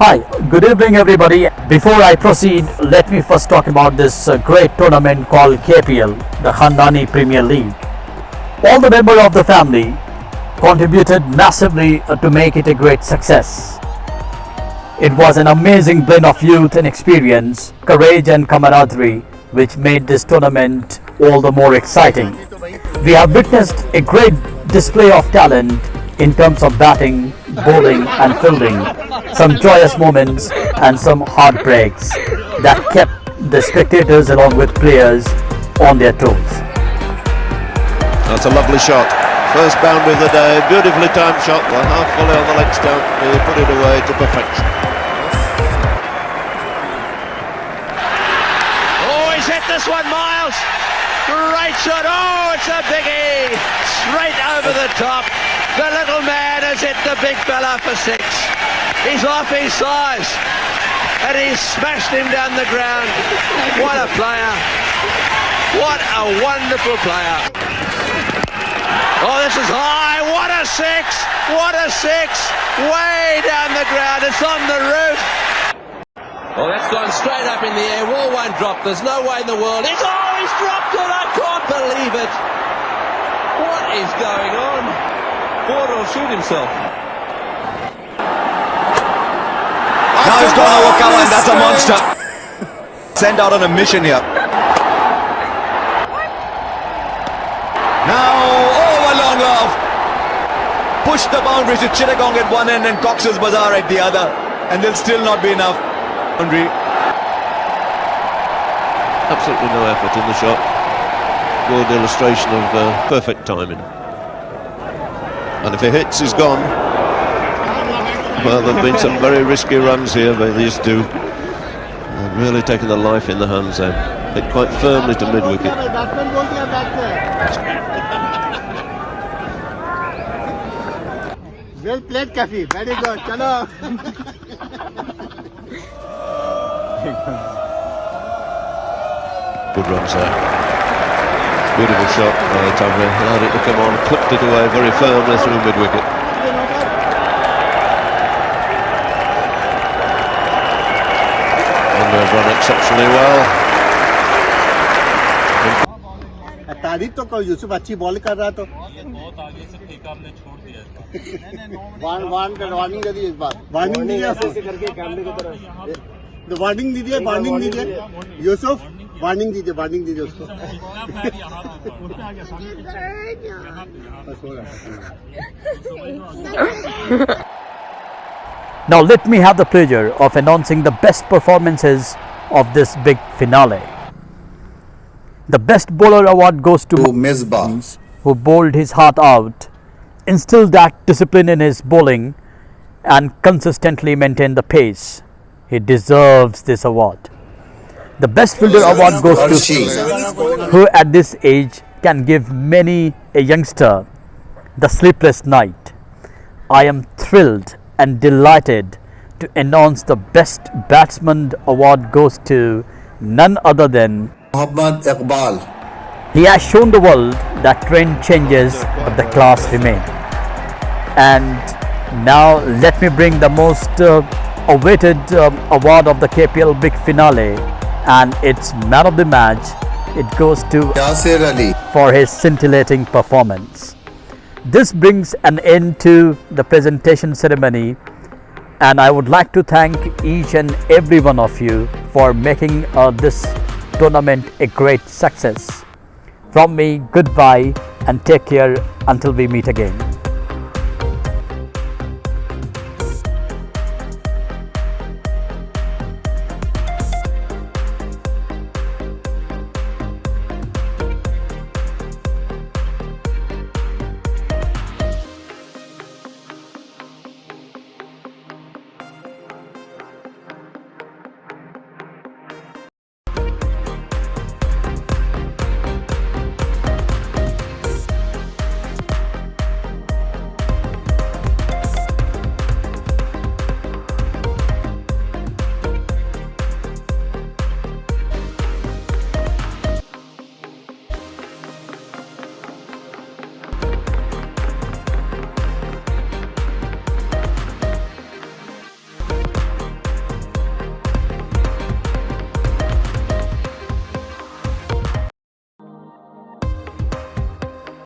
Hi, good evening everybody. Before I proceed, let me first talk about this great tournament called KPL, the Khandani Premier League. All the members of the family contributed massively to make it a great success. It was an amazing blend of youth and experience, courage and camaraderie which made this tournament all the more exciting. We have witnessed a great display of talent in terms of batting, bowling and fielding, some joyous moments and some heartbreaks that kept the spectators along with players on their toes. That's a lovely shot. First boundary of the day, beautifully timed shot, the half volley on the leg stump, he put it away to perfection. Oh, he's hit this one, Miles. Great shot. Oh, it's a biggie. Straight over the top. The little man has hit the big fella for six. He's off his size. And he's smashed him down the ground. What a player. What a wonderful player. Oh, this is high. What a six. What a six. Way down the ground. It's on the roof. Oh, that's gone straight up in the air. Wall won't drop. There's no way in the world. He's dropped it. I can't believe it. What is going on? Ford will shoot himself. Now he's gone over Kalan. That's a monster. Sent out on a mission here. Now over long off. Push the boundaries to Chittagong at one end and Cox's Bazar at the other. And there'll still not be enough. Absolutely no effort in the shot. Good illustration of perfect timing. And if he hits, he's gone. Well, there have been some very risky runs here by these two. They've really taken the life in the hands there. Hit quite firmly to mid-wicket. Well played, Kafi. Very good. Chalo. Good runs there. Beautiful shot by Tavri. Allowed it to come on, clipped it away very firmly through mid-wicket. And they've run exceptionally well. तारीफ तो करो यूसुफ अच्छी ball कर रहा तो warning दे दी इस बार warning दीजिए warning दीजिए यूसुफ वार्निंग दीजिए उसको Now let me have the pleasure of announcing the best performances of this big finale. The best bowler award goes to Misbah, who bowled his heart out, instilled that discipline in his bowling and consistently maintained the pace. He deserves this award. The best fielder award goes to who at this age can give many a youngster the sleepless night. I am thrilled and delighted to announce the best batsman award goes to none other than Muhammad Iqbal. He has shown the world that trend changes but the class remains. And now let me bring the most awaited award of the KPL big finale, and it's man of the match. It goes to Yasir Ali. for his scintillating performance. This brings an end to the presentation ceremony, and I would like to thank each and every one of you for making this tournament a great success. From me, goodbye and take care until we meet again.